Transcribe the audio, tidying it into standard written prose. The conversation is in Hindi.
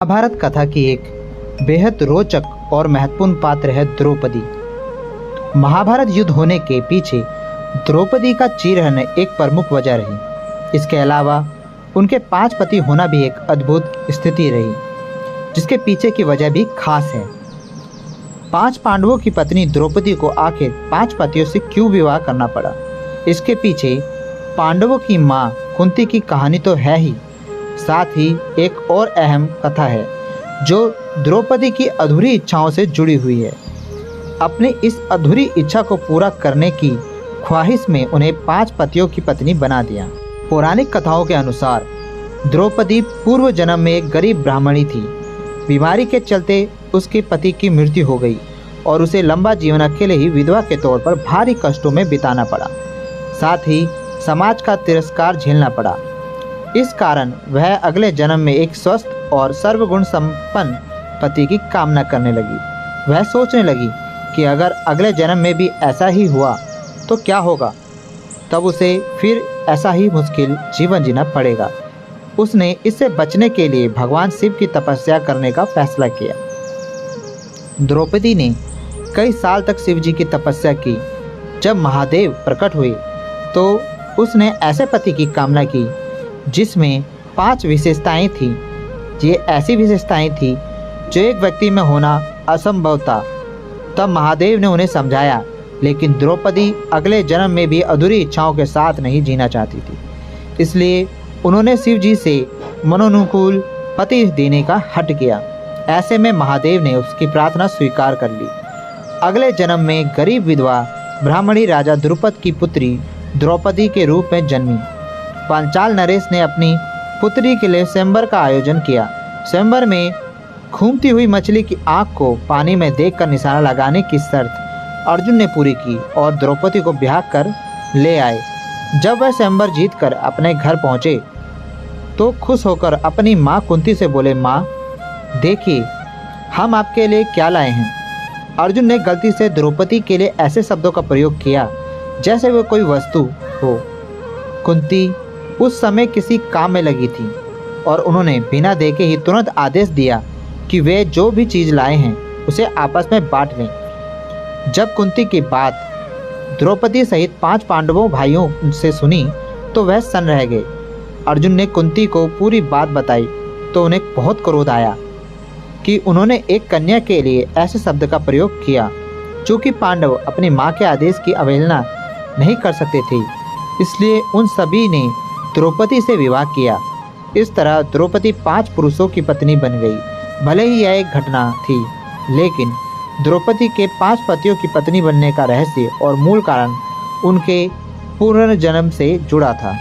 महाभारत कथा की एक बेहद रोचक और महत्वपूर्ण पात्र है द्रौपदी। महाभारत युद्ध होने के पीछे द्रौपदी का चीर रहना एक प्रमुख वजह रही। इसके अलावा उनके 5 पति होना भी एक अद्भुत स्थिति रही, जिसके पीछे की वजह भी खास है। 5 पांडवों की पत्नी द्रौपदी को आखिर 5 पतियों से क्यों विवाह करना पड़ा? इसके पीछे पांडवों की माँ कुंती की कहानी तो है ही, साथ ही एक और अहम कथा है जो द्रौपदी की अधूरी इच्छाओं से जुड़ी हुई है। अपनी इस अधूरी इच्छा को पूरा करने की ख्वाहिश में उन्हें 5 पतियों की पत्नी बना दिया। पौराणिक कथाओं के अनुसार द्रौपदी पूर्व जन्म में एक गरीब ब्राह्मणी थी। बीमारी के चलते उसके पति की मृत्यु हो गई और उसे लंबा जीवन अकेले ही विधवा के तौर पर भारी कष्टों में बिताना पड़ा। साथ ही समाज का तिरस्कार झेलना पड़ा। इस कारण वह अगले जन्म में एक स्वस्थ और सर्वगुण संपन्न पति की कामना करने लगी। वह सोचने लगी कि अगर अगले जन्म में भी ऐसा ही हुआ तो क्या होगा, तब उसे फिर ऐसा ही मुश्किल जीवन जीना पड़ेगा। उसने इससे बचने के लिए भगवान शिव की तपस्या करने का फैसला किया। द्रौपदी ने कई साल तक शिव जी की तपस्या की। जब महादेव प्रकट हुए तो उसने ऐसे पति की कामना की जिसमें 5 विशेषताएं थी। ये ऐसी विशेषताएं थी जो एक व्यक्ति में होना असंभव था। तब महादेव ने उन्हें समझाया, लेकिन द्रौपदी अगले जन्म में भी अधूरी इच्छाओं के साथ नहीं जीना चाहती थी। इसलिए उन्होंने शिव जी से मनोनुकूल पति देने का हट किया। ऐसे में महादेव ने उसकी प्रार्थना स्वीकार कर ली। अगले जन्म में गरीब विधवा ब्राह्मणी राजा द्रुपद की पुत्री द्रौपदी के रूप में जन्मी। पांचाल नरेश ने अपनी पुत्री के लिए स्वयंवर का आयोजन किया। स्वयंवर में घूमती हुई मछली की आंख को पानी में देखकर निशाना लगाने की शर्त अर्जुन ने पूरी की और द्रौपदी को ब्याह कर ले आए। जब वह स्वयंवर जीतकर अपने घर पहुंचे तो खुश होकर अपनी माँ कुंती से बोले, माँ देखिए हम आपके लिए क्या लाए हैं। अर्जुन ने गलती से द्रौपदी के लिए ऐसे शब्दों का प्रयोग किया जैसे वह कोई वस्तु हो। कुंती उस समय किसी काम में लगी थी और उन्होंने बिना देखे ही तुरंत आदेश दिया कि वे जो भी चीज़ लाए हैं उसे आपस में बांट लें। जब कुंती की बात द्रौपदी सहित 5 पांडवों भाइयों से सुनी तो वह सन्न रह गए। अर्जुन ने कुंती को पूरी बात बताई तो उन्हें बहुत क्रोध आया कि उन्होंने एक कन्या के लिए ऐसे शब्द का प्रयोग किया। चूँकि पांडव अपनी माँ के आदेश की अवहेलना नहीं कर सकते थे, इसलिए उन सभी ने द्रौपदी से विवाह किया। इस तरह द्रौपदी 5 पुरुषों की पत्नी बन गई। भले ही यह एक घटना थी, लेकिन द्रौपदी के 5 पतियों की पत्नी बनने का रहस्य और मूल कारण उनके पुनर्जन्म से जुड़ा था।